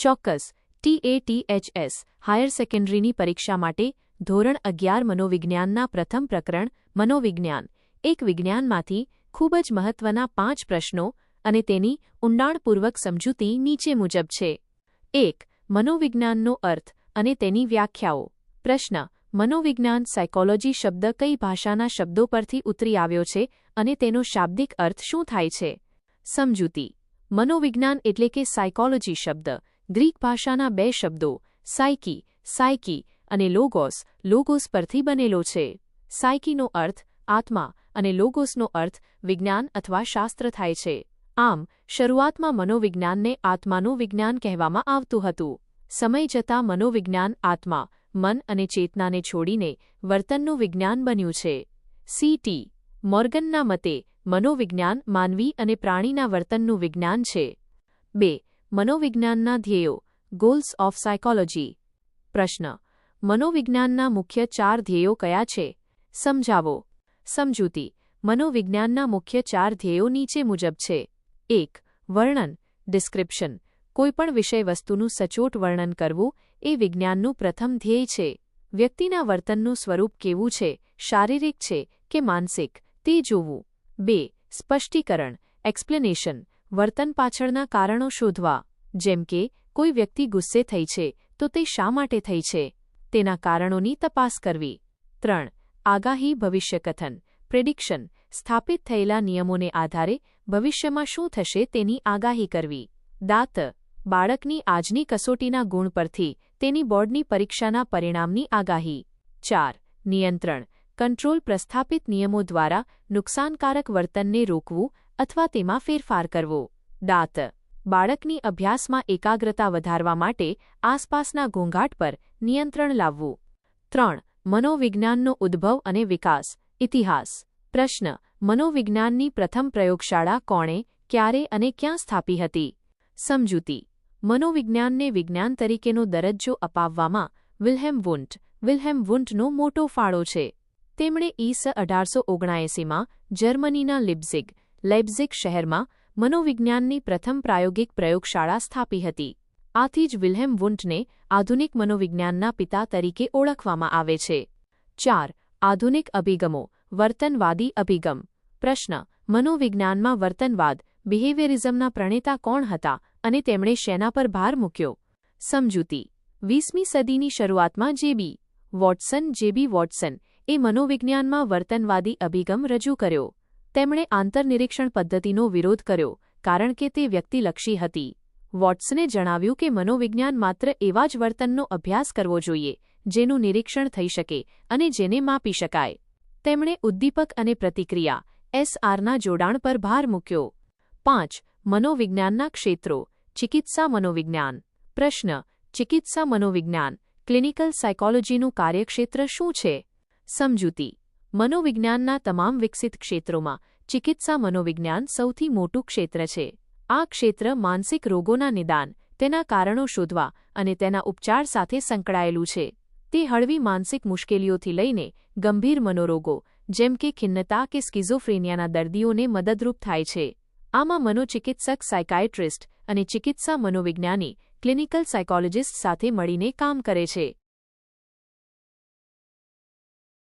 ચોક્કસ TATHS higher સેકન્ડરીની પરીક્ષા માટે ધોરણ 11 મનોવિજ્ઞાનના પ્રથમ પ્રકરણ મનોવિજ્ઞાન એક વિજ્ઞાનમાંથી ખૂબ જ મહત્વના 5 પ્રશ્નો અને તેની ઊંડાણપૂર્વક સમજૂતી નીચે મુજબ છે. 1. મનોવિજ્ઞાનનો અર્થ અને તેની વ્યાખ્યાઓ. પ્રશ્ન: મનોવિજ્ઞાન સાયકોલોજી શબ્દ કઈ ભાષાના શબ્દો પરથી ઉતરી આવ્યો છે અને તેનો શાબ્દિક અર્થ શું થાય છે? સમજૂતી: મનોવિજ્ઞાન એટલે કે સાયકોલોજી શબ્દ ગ્રીક ભાષાના 2 શબ્દો સાયકી અને લોગોસ પરથી બનેલો છે. સાયકીનો અર્થ આત્મા અને લોગોસનો અર્થ વિજ્ઞાન અથવા શાસ્ત્ર થાય છે. આમ, શરૂઆતમાં મનોવિજ્ઞાનને આત્માનું વિજ્ઞાન કહેવામાં આવતું હતું. સમય જતાં મનોવિજ્ઞાન આત્મા, મન અને ચેતનાને છોડીને વર્તનનું વિજ્ઞાન બન્યું છે. C.T. મોર્ગનના મતે મનોવિજ્ઞાન માનવી અને પ્રાણીના વર્તનનું વિજ્ઞાન છે. 2. મનોવિજ્ઞાનના ધ્યેયો ગોલ્સ ઓફ સાયકોલોજી. પ્રશ્ન: મનોવિજ્ઞાનના મુખ્ય 4 ધ્યેયો કયા છે? સમજાવો. સમજૂતી: મનોવિજ્ઞાનના મુખ્ય 4 ધ્યેયો નીચે મુજબ છે. 1. વર્ણન ડિસ્ક્રિપ્શન. કોઈપણ વિષયવસ્તુનું સચોટ વર્ણન કરવું એ વિજ્ઞાનનું પ્રથમ ધ્યેય છે. વ્યક્તિના વર્તનનું સ્વરૂપ કેવું છે, શારીરિક છે કે માનસિક, તે જોવું. 2. સ્પષ્ટીકરણ એક્સપ્લેનેશન. વર્તન પાછળના કારણો શોધવા. જેમ કે કોઈ વ્યક્તિ ગુસ્સે થઈ છે તો તે શા માટે થઈ છે, તેના કારણોની તપાસ કરવી. 3. આગાહી ભવિષ્યકથન પ્રેડિક્શન. સ્થાપિત થયેલા નિયમોને આધારે ભવિષ્યમાં શું થશે તેની આગાહી કરવી. દાત. બાળકની આજની કસોટીના ગુણ પરથી તેની બોર્ડની પરીક્ષાના પરિણામની આગાહી. 4. નિયંત્રણ કંટ્રોલ. પ્રસ્થાપિત નિયમો દ્વારા નુકસાનકારક વર્તનને રોકવું અથવા તેમાં ફેરફાર કરવો. દાત. બાળકની અભ્યાસમાં એકાગ્રતા વધારવા માટે આસપાસના ઘોંઘાટ પર નિયંત્રણ લાવવું. 3. મનોવિજ્ઞાનનો ઉદ્ભવ અને વિકાસ. ઇતિહાસ. પ્રશ્ન: મનોવિજ્ઞાનની પ્રથમ પ્રયોગશાળા કોણે, ક્યારે અને ક્યાં સ્થાપી હતી? સમજૂતી: મનોવિજ્ઞાનને વિજ્ઞાન તરીકેનો દરજ્જો અપાવવામાં વિલ્હેમ વુન્ટનો મોટો ફાળો છે. તેમણે ઈસ 1879માં જર્મનીના લેઇપ્ઝિગ શહેરમાં મનોવિજ્ઞાનની પ્રથમ પ્રાયોગિક પ્રયોગશાળા સ્થાપી હતી. આથી જ વિલ્હેમ વુન્ટને આધુનિક મનોવિજ્ઞાનના પિતા તરીકે ઓળખવામાં આવે છે. 4. આધુનિક અભિગમો વર્તનવાદી અભિગમ. પ્રશ્ન: મનોવિજ્ઞાનમાં વર્તનવાદ બિહેવિયરિઝમના પ્રણેતા કોણ હતા અને તેમણે શેના પર ભાર મૂક્યો? સમજૂતી: 20મી સદીની શરૂઆતમાં જેબી વોટસન એ મનોવિજ્ઞાનમાં વર્તનવાદી અભિગમ રજૂ કર્યો. તેમણે આંતરનિરીક્ષણ પદ્ધતિનો વિરોધ કર્યો કારણ કે તે વ્યક્તિલક્ષી હતી. વોટસને જણાવ્યું કે મનોવિજ્ઞાન માત્ર એવા જ વર્તનનો અભ્યાસ કરવો જોઈએ જેનું નિરીક્ષણ થઈ શકે અને જેને માપી શકાય. તેમણે ઉદ્દીપક અને પ્રતિક્રિયા SRના જોડાણ પર ભાર મૂક્યો. 5. મનોવિજ્ઞાનના ક્ષેત્રો ચિકિત્સા મનોવિજ્ઞાન. પ્રશ્ન: ચિકિત્સા મનોવિજ્ઞાન ક્લિનિકલ સાયકોલોજીનું કાર્યક્ષેત્ર શું છે? સમજૂતી: મનોવિજ્ઞાનના તમામ વિકસિત ક્ષેત્રોમાં ચિકિત્સા મનોવિજ્ઞાન સૌથી મોટું ક્ષેત્ર છે. આ ક્ષેત્ર માનસિક રોગોના નિદાન, તેના કારણો શોધવા અને તેના ઉપચાર સાથે સંકળાયેલું છે. તે હળવી માનસિક મુશ્કેલીઓથી લઈને ગંભીર મનોરોગો જેમ કે ખિન્નતા કે સ્કિઝોફ્રેનિયાના દર્દીઓને મદદરૂપ થાય છે. આમાં મનોચિકિત્સક સાયકાઇટ્રિસ્ટ અને ચિકિત્સા મનોવિજ્ઞાની ક્લિનિકલ સાયકોલોજિસ્ટ સાથે મળીને કામ કરે છે.